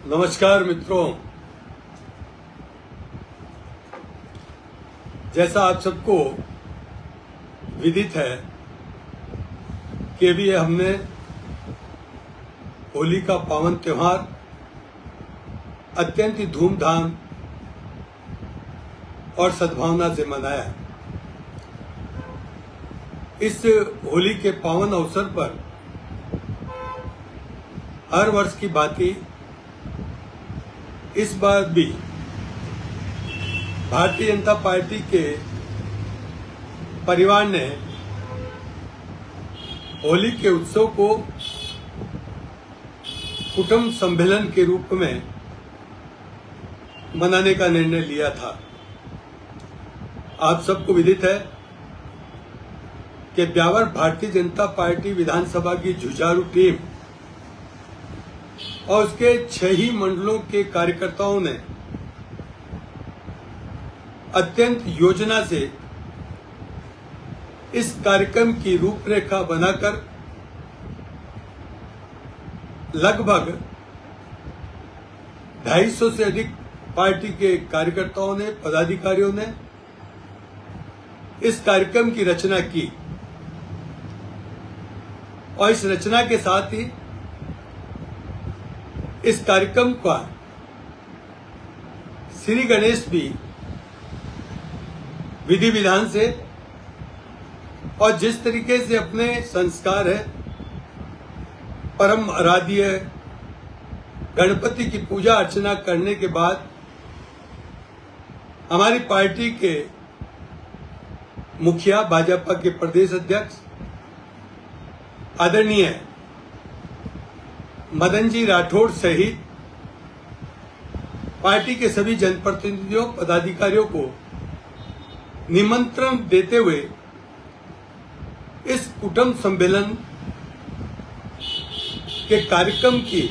नमस्कार मित्रों, जैसा आप सबको विदित है कि अभी हमने होली का पावन त्योहार अत्यंत ही धूमधाम और सद्भावना से मनाया। इस होली के पावन अवसर पर हर वर्ष की भांति इस बार भी भारतीय जनता पार्टी के परिवार ने होली के उत्सव को कुटुंब सम्मेलन के रूप में मनाने का निर्णय लिया था। आप सबको विदित है कि ब्यावर भारतीय जनता पार्टी विधानसभा की जुझारू टीम और उसके 6 ही मंडलों के कार्यकर्ताओं ने अत्यंत योजना से इस कार्यक्रम की रूपरेखा बनाकर लगभग 250 से अधिक पार्टी के कार्यकर्ताओं ने, पदाधिकारियों ने इस कार्यक्रम की रचना की और इस रचना के साथ ही इस कार्यक्रम का श्री गणेश भी विधि विधान से और जिस तरीके से अपने संस्कार है, परम आराध्य गणपति की पूजा अर्चना करने के बाद हमारी पार्टी के मुखिया, भाजपा के प्रदेश अध्यक्ष आदरणीय मदन जी राठौड़ सहित पार्टी के सभी जनप्रतिनिधियों, पदाधिकारियों को निमंत्रण देते हुए इस कुटुंब सम्मेलन के कार्यक्रम की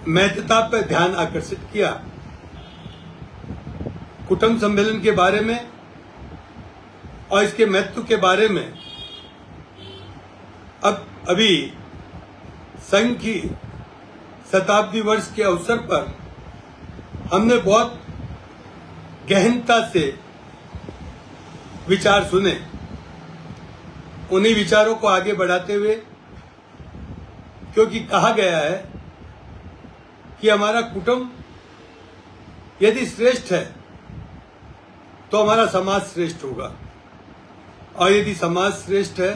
महत्ता पर ध्यान आकर्षित किया। कुटुंब सम्मेलन के बारे में और इसके महत्व के बारे में अभी संघ की शताब्दी वर्ष के अवसर पर हमने बहुत गहनता से विचार सुने। उन्हीं विचारों को आगे बढ़ाते हुए, क्योंकि कहा गया है कि हमारा कुटुंब यदि श्रेष्ठ है तो हमारा समाज श्रेष्ठ होगा, और यदि समाज श्रेष्ठ है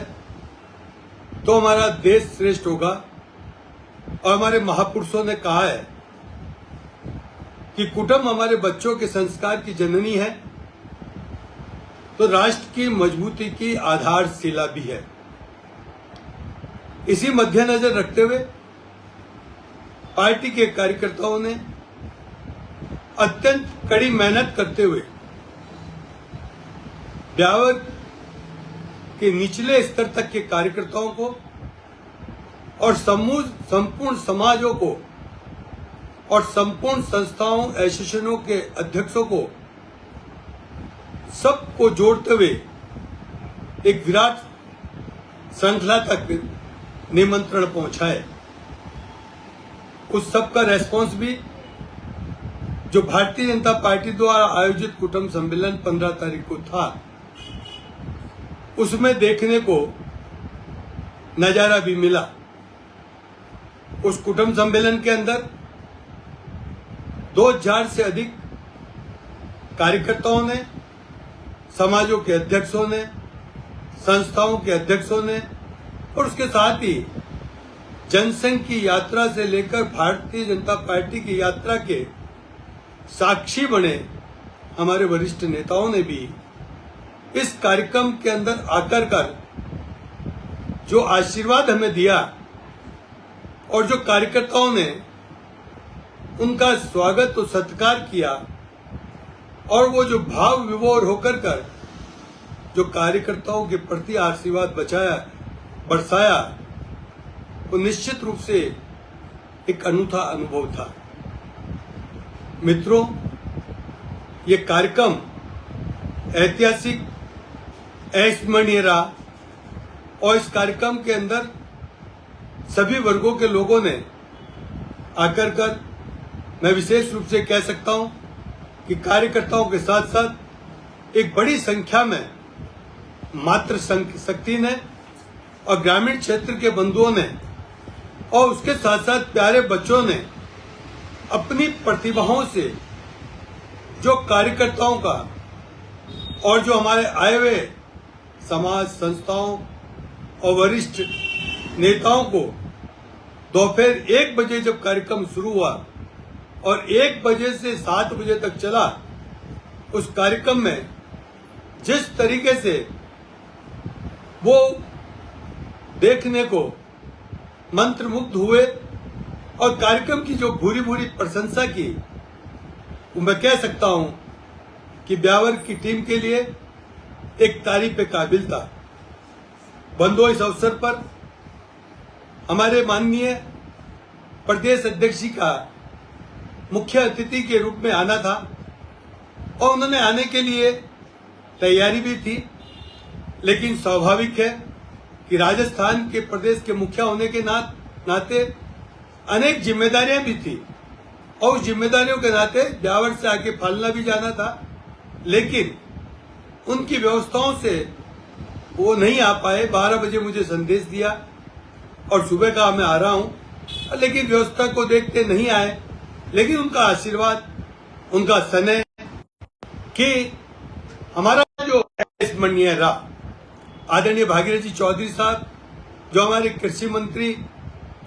तो हमारा देश श्रेष्ठ होगा। और हमारे महापुरुषों ने कहा है कि कुटुंब हमारे बच्चों के संस्कार की जननी है तो राष्ट्र की मजबूती की आधारशिला भी है। इसी मद्देनजर रखते हुए पार्टी के कार्यकर्ताओं ने अत्यंत कड़ी मेहनत करते हुए ब्यावर के निचले स्तर तक के कार्यकर्ताओं को और संपूर्ण समाजों को और संपूर्ण संस्थाओं, एसोसिएशनों के अध्यक्षों को, सबको जोड़ते हुए एक विराट श्रृंखला तक निमंत्रण पहुंचाए। उस सब का रेस्पॉन्स भी जो भारतीय जनता पार्टी द्वारा आयोजित कुटुंब सम्मेलन 15 तारीख को था, उसमें देखने को नजारा भी मिला। उस कुटुंब सम्मेलन के अंदर 2000 से अधिक कार्यकर्ताओं ने, समाजों के अध्यक्षों ने, संस्थाओं के अध्यक्षों ने और उसके साथ ही जनसंघ की यात्रा से लेकर भारतीय जनता पार्टी की यात्रा के साक्षी बने हमारे वरिष्ठ नेताओं ने भी इस कार्यक्रम के अंदर आकर कर जो आशीर्वाद हमें दिया और जो कार्यकर्ताओं ने उनका स्वागत और सत्कार किया और वो जो भाव विभोर होकर कर जो कार्यकर्ताओं के प्रति आशीर्वाद बरसाया, वो निश्चित रूप से एक अनूठा अनुभव था। मित्रों, ये कार्यक्रम ऐतिहासिक, अविस्मरणीय रहा और इस कार्यक्रम के अंदर सभी वर्गों के लोगों ने आकर कर मैं विशेष रूप से कह सकता हूं कि कार्यकर्ताओं के साथ साथ एक बड़ी संख्या में मातृ शक्ति ने और ग्रामीण क्षेत्र के बंधुओं ने और उसके साथ साथ प्यारे बच्चों ने अपनी प्रतिभाओं से जो कार्यकर्ताओं का और जो हमारे आए हुए समाज संस्थाओं और वरिष्ठ नेताओं को दोपहर 1 बजे जब कार्यक्रम शुरू हुआ और 1 बजे से 7 बजे तक चला, उस कार्यक्रम में जिस तरीके से वो देखने को मंत्रमुग्ध हुए और कार्यक्रम की जो भूरी भूरी प्रशंसा की, वो मैं कह सकता हूं कि ब्यावर की टीम के लिए एक तारीफ के काबिल था। बंधुओं, इस अवसर पर हमारे माननीय प्रदेश अध्यक्ष जी का मुख्य अतिथि के रूप में आना था और उन्होंने आने के लिए तैयारी भी थी, लेकिन स्वाभाविक है कि राजस्थान के प्रदेश के मुखिया होने के नाते अनेक जिम्मेदारियां भी थी और उस जिम्मेदारियों के नाते ब्यावर से आके फालना भी जाना था, लेकिन उनकी व्यवस्थाओं से वो नहीं आ पाए। 12 बजे मुझे संदेश दिया और सुबह कहा मैं आ रहा हूं, लेकिन व्यवस्था को देखते नहीं आए। लेकिन उनका आशीर्वाद, उनका स्नेह कि हमारा जो स्मरणीय रहा, आदरणीय भागीरथ जी चौधरी साहब जो हमारे कृषि मंत्री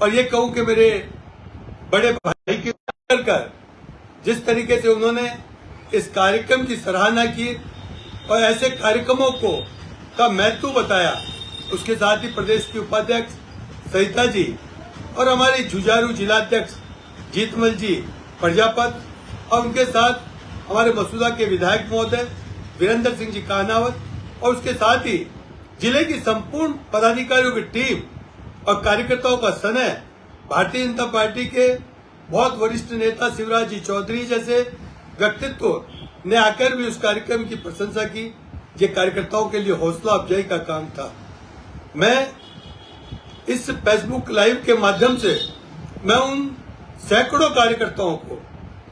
और ये कहूं कि मेरे बड़े भाई के कर जिस तरीके से उन्होंने इस कार्यक्रम की सराहना की और ऐसे कार्यक्रमों को का महत्व बताया, उसके साथ ही प्रदेश के उपाध्यक्ष सहिता जी और हमारे जुझारू जिलाध्यक्ष जीतमल जी प्रजापत और उनके साथ हमारे मसूदा के विधायक महोदय वीरेंद्र सिंह जी कानावत और उसके साथ ही जिले की संपूर्ण पदाधिकारियों की टीम और कार्यकर्ताओं का स्नेह, भारतीय जनता पार्टी के बहुत वरिष्ठ नेता शिवराज जी चौधरी जैसे व्यक्तित्व ने आकर भी उस कार्यक्रम की प्रशंसा की। ये कार्यकर्ताओं के लिए हौसला अफजाई का काम था। मैं इस फेसबुक लाइव के माध्यम से मैं उन सैकड़ों कार्यकर्ताओं को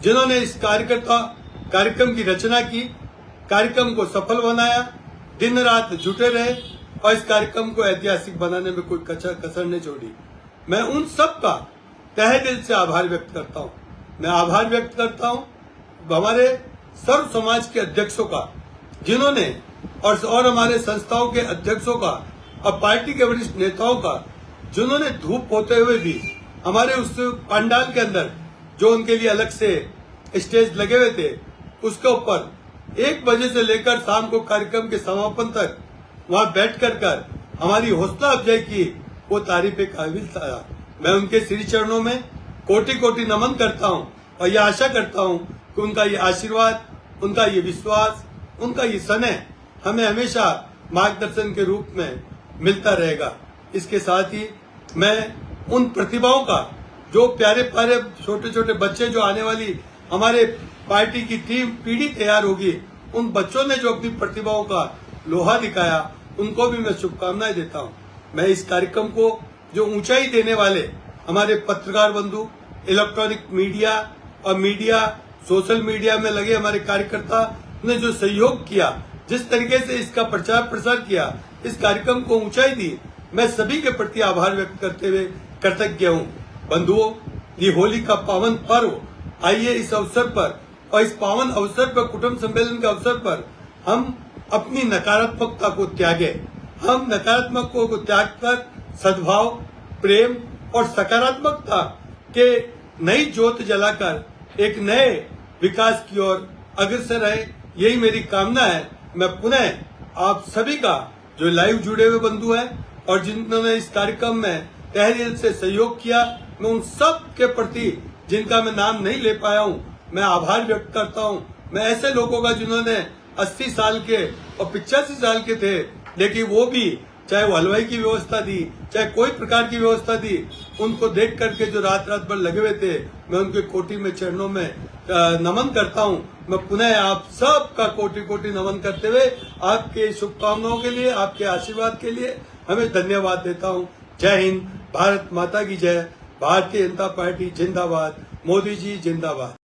जिन्होंने इस कार्यक्रम की रचना की, कार्यक्रम को सफल बनाया, दिन रात जुटे रहे और इस कार्यक्रम को ऐतिहासिक बनाने में कोई कसर नहीं छोड़ी, मैं उन सब का तहे दिल से आभार व्यक्त करता हूं। मैं आभार व्यक्त करता हूं हमारे सर्व समाज के अध्यक्षों का, जिन्होंने और हमारे संस्थाओं के अध्यक्षों का और पार्टी के वरिष्ठ नेताओं का, जिन्होंने धूप होते हुए भी हमारे उस पंडाल के अंदर जो उनके लिए अलग से स्टेज लगे हुए थे, उसके ऊपर 1 बजे से लेकर शाम को कार्यक्रम के समापन तक वहां बैठ कर हमारी हौसला अफजाई की, वो तारीफ काबिल था। मैं उनके श्री चरणों में कोटि कोटि नमन करता हूं और ये आशा करता हूं कि उनका ये आशीर्वाद, उनका ये विश्वास, उनका ये स्नेह हमें हमेशा मार्गदर्शन के रूप में मिलता रहेगा। इसके साथ ही मैं उन प्रतिभाओं का, जो प्यारे प्यारे छोटे छोटे बच्चे जो आने वाली हमारे पार्टी की टीम पीढ़ी तैयार होगी, उन बच्चों ने जो अपनी प्रतिभाओं का लोहा दिखाया, उनको भी मैं शुभकामनाएं देता हूं। मैं इस कार्यक्रम को जो ऊंचाई देने वाले हमारे पत्रकार बंधु, इलेक्ट्रॉनिक मीडिया और मीडिया, सोशल मीडिया में लगे हमारे कार्यकर्ता ने जो सहयोग किया, जिस तरीके से इसका प्रचार प्रसार किया, इस कार्यक्रम को ऊंचाई दी, मैं सभी के प्रति आभार व्यक्त करते हुए कृतज्ञ हूं। बंधुओं, ये होली का पावन पर्व, आइए इस अवसर पर और इस पावन अवसर पर, कुटुंब सम्मेलन के अवसर पर हम अपनी नकारात्मकता को त्यागे। हम नकारात्मकता को त्याग कर सद्भाव, प्रेम और सकारात्मकता के नई ज्योत जलाकर एक नए विकास की ओर अग्रसर रहे, यही मेरी कामना है। मैं पुनः आप सभी का, जो लाइव जुड़े हुए बंधु हैं और जिन्होंने इस कार्यक्रम में तहे दिल से सहयोग किया, मैं उन सब के प्रति, जिनका मैं नाम नहीं ले पाया हूं, मैं आभार व्यक्त करता हूं। मैं ऐसे लोगों का जिन्होंने 80 साल के और 85 साल के थे, लेकिन वो भी चाहे वो हलवाई की व्यवस्था दी, चाहे कोई प्रकार की व्यवस्था दी, उनको देख करके जो रात रात भर लगे हुए थे, मैं उनके कोटि में चरणों में नमन करता हूं। मैं पुनः आप सब का कोटि कोटि नमन करते हुए आपके शुभकामनाओं के लिए, आपके आशीर्वाद के लिए हमें धन्यवाद देता हूं। जय हिंद, भारत माता की जय। भारतीय जनता पार्टी जिंदाबाद। मोदी जी जिंदाबाद।